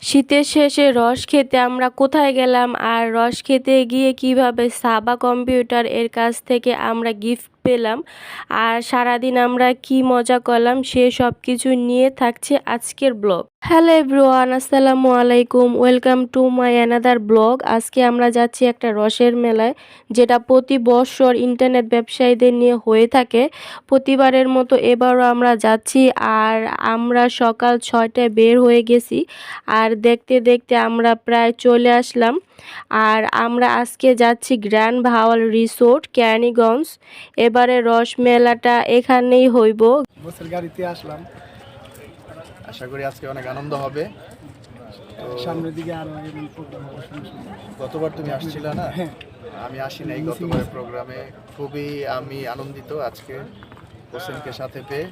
শীতের শেষে রস খেতে আমরা কোথায় গেলাম আর রস খেতে গিয়ে কিভাবে সাবা কম্পিউটার এর কাছ থেকে আমরা গিফট পেলাম আর সারাদিন আমরা কি মজা করলাম সে সব কিছু নিয়ে থাকছে আজকের ব্লগ। হ্যালো এভরিওয়ান, আসসালামু আলাইকুম, welcome to my another blog. আজকে আমরা যাচ্ছি একটা রসের মেলায়, যেটা প্রতি বছর ইন্টারনেট ব্যবসায়ীদের নিয়ে হয়ে থাকে। প্রতিবারের মতো এবারও আমরা যাচ্ছি আর আমরা সকাল 6টায় বের হয়ে গেছি আর দেখতে দেখতে আমরা প্রায় চলে আসলাম। আর আমরা আজকে যাচ্ছি গ্র্যান্ড ভাওয়াল রিসোর্ট, কেরানীগঞ্জ। এবারে রস মেলাটা এখানেই হইব। বসের গাড়িতে আসলাম, আশা করি আজকে অনেক আনন্দ হবে। তো সামনের দিকে আরো প্রোগ্রাম হবে। গতবার তুমি আসছিলে না? হ্যাঁ, আমি আসি নাই গতবার প্রোগ্রামে। খুবই আমি আনন্দিত আজকে হোসেনকে সাথে পেয়ে,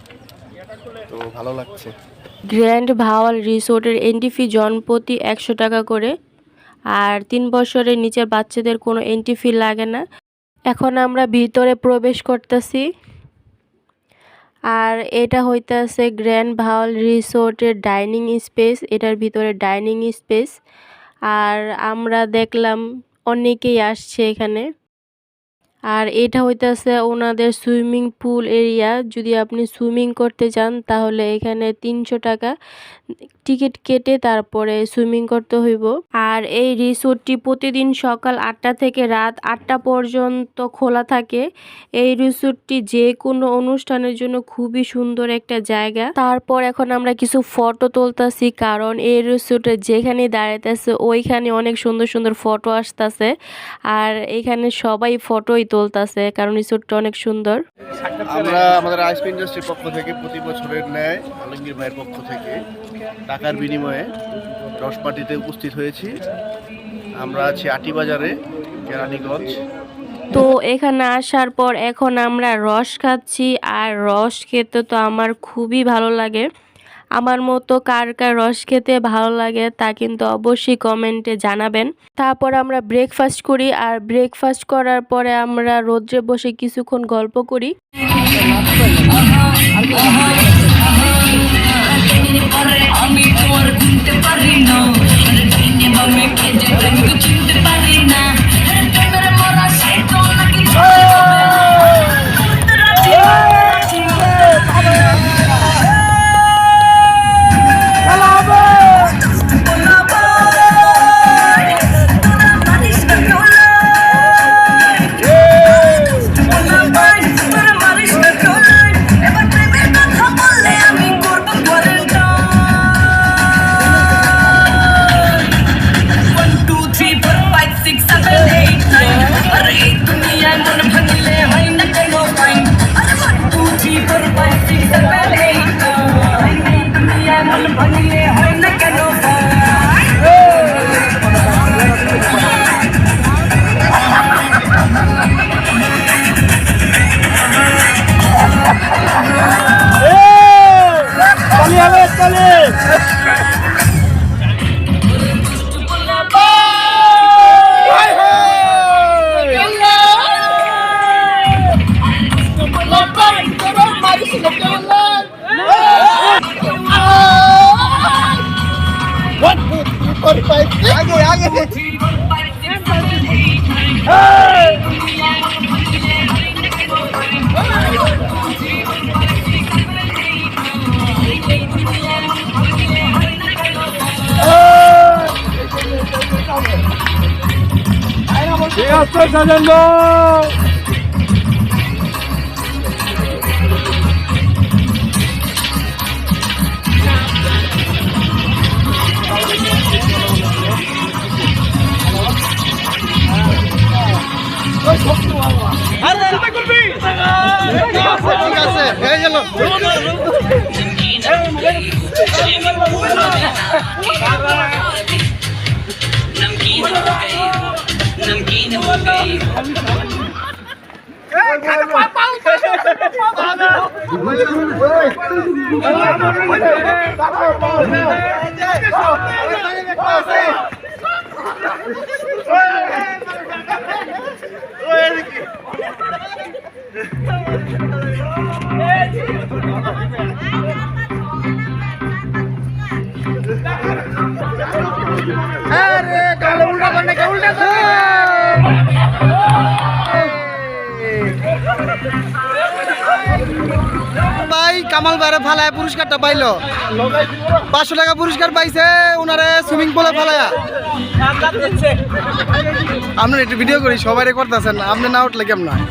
তো ভালো লাগছে। গ্র্যান্ড ভাওয়াল রিসোর্টের এন্ট্রি ফি জনপ্রতি 100 টাকা করে, আর 3 বছরের নিচের বাচ্চাদের কোনো এন্ট্রি ফি লাগে না। এখন আমরা ভিতরে প্রবেশ করতেছি আর এটা হইতেছে গ্র্যান্ড ভাওয়াল রিসোর্টের ডাইনিং স্পেস। এটার ভিতরে ডাইনিং স্পেস আর আমরা দেখলাম অনেকেই আসছে এখানে। আর এটা হইতেছে ওনাদের সুইমিং পুল এরিয়া। যদি আপনি সুইমিং করতে চান তাহলে এখানে 300 টাকা টিকিট কেটে তারপরে সুইমিং করতে হইব। আর এই রিসোর্টটি প্রতিদিন সকাল 8টা থেকে রাত 8টা পর্যন্ত খোলা থাকে। এই রিসোর্টটি যে কোনো অনুষ্ঠানের জন্য খুবই সুন্দর একটা জায়গা। তারপর এখন আমরা কিছু ফটো তুলতেছি, কারণ এই রিসোর্টে যেখানে দাঁড়াইতেছে ওইখানে অনেক সুন্দর সুন্দর ফটো আসতেছে আর এখানে সবাই ফটোই তুলতেছে কারণ রিসোর্টটা অনেক সুন্দর। আমরা আমাদের আইসপি ইন্ডাস্ট্রির পক্ষ থেকে প্রতি বছরের ন্যায় আলমগীর ভাইয়ের পক্ষ থেকে টাকার বিনিময়ে রস পার্টিতে উপস্থিত হয়েছি। আমরা আছি আটিবাজারে, কেরানীগঞ্জ। তো এখানে আসার পর এখন আমরা রস খাচ্ছি আর রস খেতে তো আমার খুবই ভালো লাগে। আমার মতো কার কার রস খেতে ভালো লাগে তা কিন্তু অবশ্যই কমেন্টে জানাবেন। তারপর আমরা ব্রেকফাস্ট করি আর ব্রেকফাস্ট করার পরে আমরা রোদ্রে বসে কিছুক্ষণ গল্প করি। আরে কালো উল্টা করে না, উল্টা করে। ভাই কামাল ভাইরে ফালায় পুরস্কারটা পাইলো, 500 টাকা পুরস্কার পাইছে ওনারে সুইমিং পুলে ফালায়া। আপনার একটু ভিডিও করি, সবাই করতেছেন, আপনি না উঠলে কেমন হয়?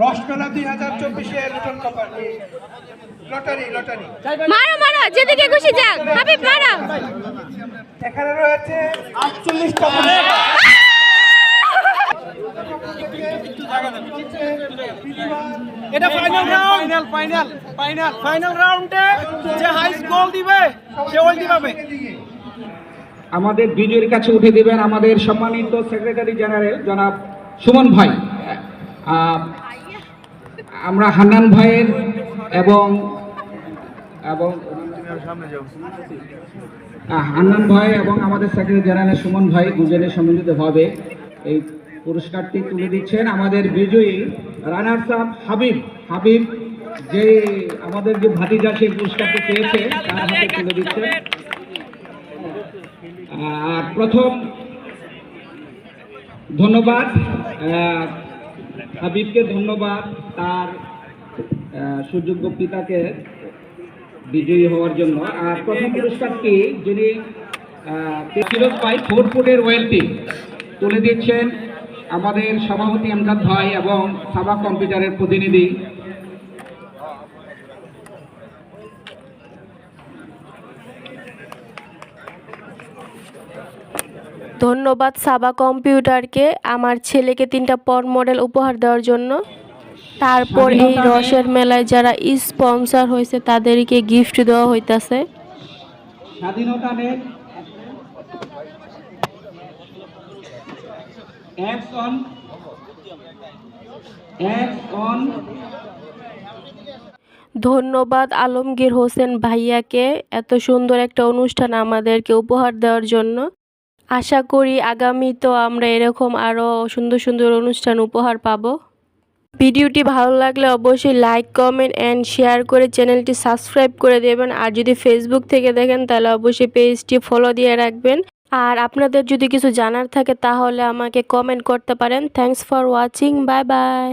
রসমেলা 2024 লটারি লটারি মারো মারো, যেদিকে খুশি যাক, হাবিব মারো। এখানে রয়েছে 48টা এটা ফাইনাল রাউন্ড, ফাইনাল রাউন্ডে যে হাইস্ট গোল দিবে সে ওই পাবে। আমাদের বিজয়ের কাছে উঠে দেবেন আমাদের সম্মানিত সেক্রেটারি জেনারেল জনাব সুমন ভাই। আমরা হান্নান ভাইয়ের এবং হান্নান ভাই এবং আমাদের সেক্রেটারি জেনারেল সুমন ভাই দুজনের সম্মিলিতভাবে এই পুরস্কারটি তুলে দিচ্ছেন। আমাদের বিজয়ী রানার্স আপ হাবিব যে আমাদের যে ভাতিজা সেই পুরস্কারটি পেয়েছে তার হাতে তুলে দিচ্ছেন। আর প্রথম ধন্যবাদ হাবিবকে, ধন্যবাদ তার সুযোগ্য পিতাকে বিজয়ী হওয়ার জন্য। আর প্রথম পুরস্কারটি যিনি ফিরোজ ভাই 4 ফুটের ওয়েলটি তুলে দিচ্ছেন আমাদের সভাপতি আমজাদ ভাই এবং সাবা কম্পিউটারের প্রতিনিধি। ধন্যবাদ সাবা কম্পিউটারকে আমার ছেলেকে 3টা পর মডেল উপহার দেওয়ার জন্য। তারপর এই রসের মেলায় যারা স্পন্সর হয়েছে তাদেরকে গিফট দেওয়া হইতাছে। স্বাধীনতা নেই অ্যাকশন ধন্যবাদ আলমগীর হোসেন ভাইয়াকে এত সুন্দর একটা অনুষ্ঠান আমাদেরকে উপহার দেওয়ার জন্য। আশা করি আগামীতেও আমরা এরকম আরও সুন্দর সুন্দর অনুষ্ঠান উপহার পাবো। ভিডিওটি ভালো লাগলে অবশ্যই লাইক, কমেন্ট অ্যান্ড শেয়ার করে চ্যানেলটি সাবস্ক্রাইব করে দেবেন। আর যদি ফেসবুক থেকে দেখেন তাহলে অবশ্যই পেজটি ফলো দিয়ে রাখবেন। আর আপনাদের যদি কিছু জানার থাকে তাহলে আমাকে কমেন্ট করতে পারেন। Thanks for watching, bye bye.